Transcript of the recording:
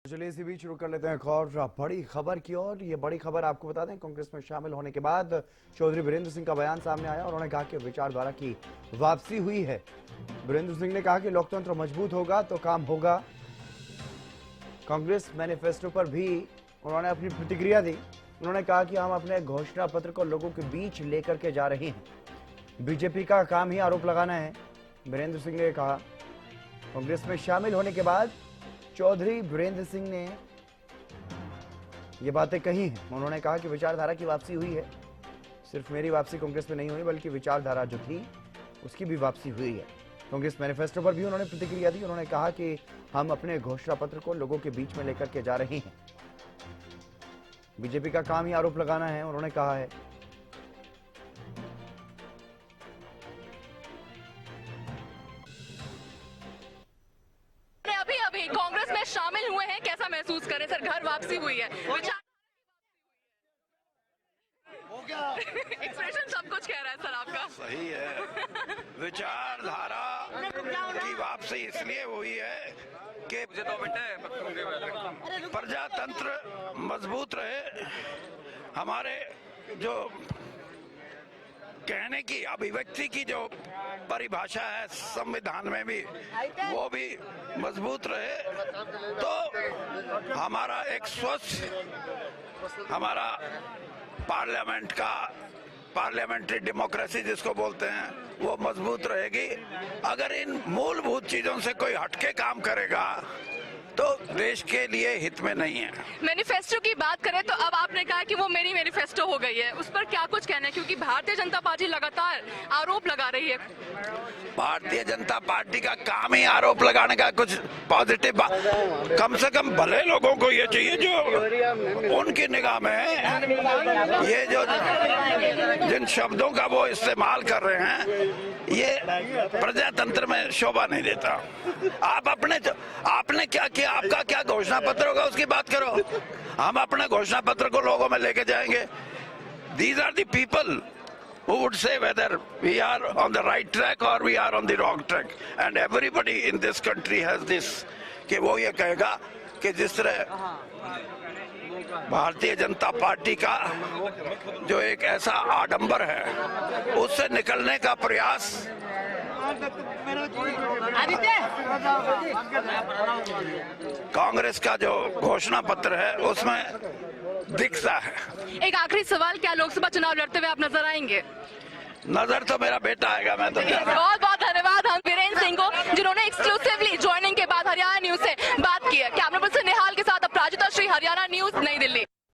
चलिए इसी बीच शुरू कर लेते हैं एक और बड़ी खबर की ओर। ये बड़ी खबर आपको बता दें, कांग्रेस में शामिल होने के बाद चौधरी बीरेंद्र सिंह का बयान सामने आया और उन्होंने कहा कि विचारधारा की वापसी हुई है। बीरेंद्र सिंह ने कहा कि लोकतंत्र मजबूत होगा तो काम होगा। कांग्रेस मैनिफेस्टो पर भी उन्होंने अपनी प्रतिक्रिया दी। उन्होंने कहा कि हम अपने घोषणा पत्र को लोगों के बीच लेकर के जा रहे हैं। बीजेपी का काम ही आरोप लगाना है, बीरेंद्र सिंह ने कहा। कांग्रेस में शामिल होने के बाद चौधरी बीरेंद्र सिंह ने ये बातें कही हैं। उन्होंने कहा कि विचारधारा की वापसी हुई है। सिर्फ मेरी वापसी कांग्रेस में नहीं हुई, बल्कि विचारधारा जो थी उसकी भी वापसी हुई है। कांग्रेस मैनिफेस्टो पर भी उन्होंने प्रतिक्रिया दी। उन्होंने कहा कि हम अपने घोषणा पत्र को लोगों के बीच में लेकर के जा रहे हैं। बीजेपी का काम ही आरोप लगाना है, उन्होंने कहा है। अभी कांग्रेस में शामिल हुए हैं, कैसा महसूस करें सर? घर वापसी हुई है, हो गया। एक्सप्रेशन सब कुछ कह रहा है सर आपका। सही है, विचारधारा की वापसी इसलिए हुई है कि प्रजातंत्र मजबूत रहे। हमारे जो कहने की अभिव्यक्ति की जो परिभाषा है संविधान में भी, वो भी मजबूत रहे, तो हमारा एक स्वस्थ हमारा पार्लियामेंट्री डेमोक्रेसी जिसको बोलते हैं, वो मजबूत रहेगी। अगर इन मूलभूत चीजों से कोई हटके काम करेगा तो देश के लिए हित में नहीं है। मैनिफेस्टो की बात करें तो अब आपने कहा कि वो मेरी मैनिफेस्टो हो गई है, उस पर क्या कुछ कहना है? क्योंकि भारतीय जनता पार्टी लगातार आरोप लगा रही है। भारतीय जनता पार्टी का काम ही आरोप लगाने का, कुछ पॉजिटिव कम से कम भले लोगों को ये चाहिए जो उनकी निगाह में ये जो जिन शब्दों का वो इस्तेमाल कर रहे हैं, ये प्रजातंत्र में शोभा नहीं देता। आपने क्या किया? आपका क्या घोषणा पत्र होगा उसकी बात करो। हम अपने घोषणा पत्र को लोगों में लेके जाएंगे। These are the people who would say whether we are on the right track or we are on the wrong track, and everybody in this country has this, कि वो ये कहेगा कि जिस तरह भारतीय जनता पार्टी का जो एक ऐसा आडंबर है, उससे निकलने का प्रयास कांग्रेस का जो घोषणा पत्र है उसमें दिखता है। एक आखिरी सवाल, क्या लोकसभा चुनाव लड़ते हुए आप नजर आएंगे? नजर तो मेरा बेटा आएगा, मैं तो बहुत बहुत धन्यवाद हम बीरेंद्र सिंह को, जिन्होंने एक्सक्लूसिवली ज्वाइनिंग के बाद हरियाणा न्यूज से बात की है। कैमरा पर्सन निहाल के साथ अपराजिता श्री, हरियाणा न्यूज, नई दिल्ली।